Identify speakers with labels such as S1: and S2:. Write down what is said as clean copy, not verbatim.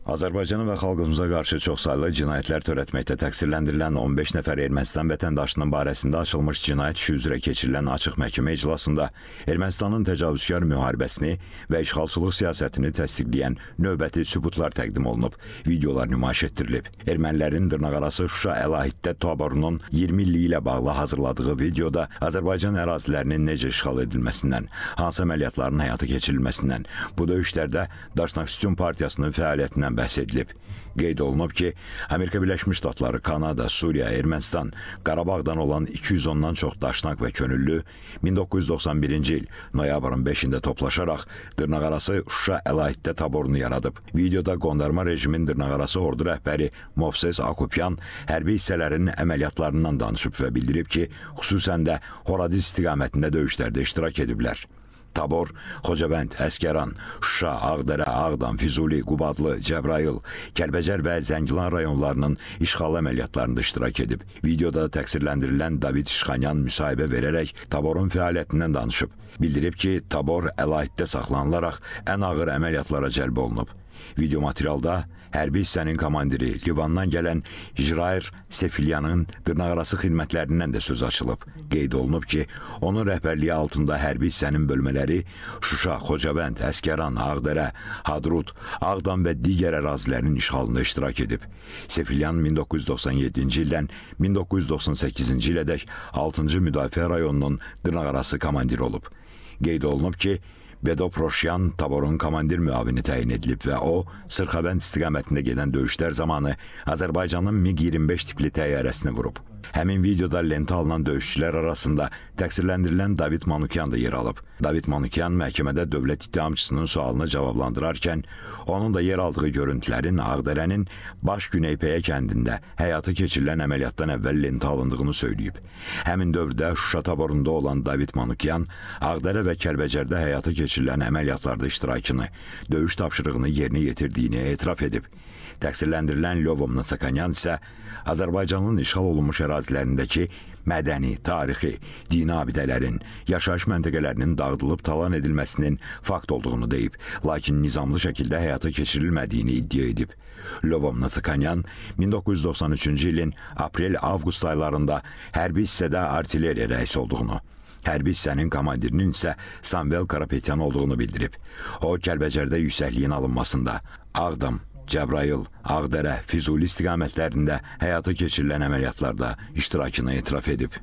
S1: Azərbaycana və xalqımıza qarşı çoxsaylı cinayətlər törətməkdə təqsirləndirilən 15 nəfər Ermənistan vətəndaşının barəsində açılmış cinayət işi üzrə keçirilən açıq məhkəmə iclasında Ermənistanın təcavüzkar müharibəsini və işğalçılıq siyasətini təsdiqləyən növbəti sübutlar təqdim olunub, videolar nümayiş etdirilib. Ermənilərin dırnaqarası Şuşa əlahiddə taborunun 20 illiyi ilə bağlı hazırladığı videoda Azərbaycan ərazilərinin necə işğal edilməsindən, hansı əməliyyatların həyata keçirilməsindən, bu döyüşlərdə Daşnaksutyun Partiyasının fəaliyyətindən bəhs edilib. Qeyd olunub ki, Amerika Birləşmiş Ştatları, Kanada, Suriya, Ermənistan, Qarabağdan olan 210-dan çox daşnak və könüllü 1991-ci il noyabrın 5-də toplaşaraq dırnaqarası Şuşa əlahiddə taborunu yaradıb. Videoda qondarma rejimin dırnaqarası ordu rəhbəri Movses Akopyan hərbi hissələrin əməliyyatlarından danışıb və bildirib ki, xüsusən də Horadiz istiqamətində döyüşlərdə iştirak ediblər. Tabor, Xocavənd, Əsgəran, Şuşa, Ağdərə, Ağdam, Füzuli, Qubadlı, Cəbrayıl, Kəlbəcər və Zəngilan rayonlarının işğal əməliyyatlarında iştirak edib. Videoda təqsirləndirilən David İşxanyan müsahibə verərək taborun fəaliyyətindən danışıb. Bildirib ki, tabor əlahiddə saxlanılaraq ən ağır əməliyyatlara cəlb olunub. Video materialda hərbi hissənin komandiri Livandan gələn İcrair Sefilyanın dırnaqarası xidmətlərindən də söz açılıb. Qeyd olunub ki, onun rəhbərliyi altında hərbi hissənin bölmələri Şuşa, Xocavənd, Əsgəran, Ağdərə, Hadrut, Ağdam və digər ərazilərin işğalında iştirak edib. Sefilyan 1997-ci ildən 1998-ci ilədək 6-cı Müdafiə rayonunun dırnaqarası komandiri olub. Qeyd olunub ki, Bedo Proşyan taborun komandir müavini təyin edilib və o, Sırxavənd istiqamətində gedən döyüşlər zamanı Azərbaycanın MiG-25 tipli təyyarəsini vurub. Həmin videoda lentə alınan döyüşçülər arasında təqsirləndirilən David Manukyan da yer alıb. David Manukyan məhkəmədə dövlət ittihamçısının sualını cavablandırarkən, onun da yer aldığı görüntülərin Ağdərənin Baş Güneypəyə kəndində həyata keçirilən əməliyyatdan əvvəl lentə alındığını söyləyib. Həmin dövrdə Şuşa taborunda olan David Manukyan Ağdərə və Kəlbəcərdə həyata keçirilən əməliyyatlarda iştirakını, döyüş tapşırığını yerinə yetirdiyini etiraf edib. Təqsirləndirilən Lyobom Natsakanyan isə Azərbaycanın işğal olunmuş ərazilərindəki mədəni, tarixi, dini abidələrin, yaşayış məntəqələrinin dağıdılıb talan edilməsinin fakt olduğunu deyib, lakin nizamlı şəkildə həyata keçirilmədiyini iddia edib. Lyobom Natsakanyan 1993-cü ilin aprel-avqust aylarında hərbi hissədə artilleriya rəisi olduğunu, hərbi hissənin komandirinin isə Samvel Karapetyan olduğunu bildirib. O, Kəlbəcərdə yüksəkliyin alınmasında, Ağdam, Cəbrayıl, Ağdərə, Füzuli istiqamətlərində həyata keçirilən əməliyyatlarda iştirakını etiraf edib.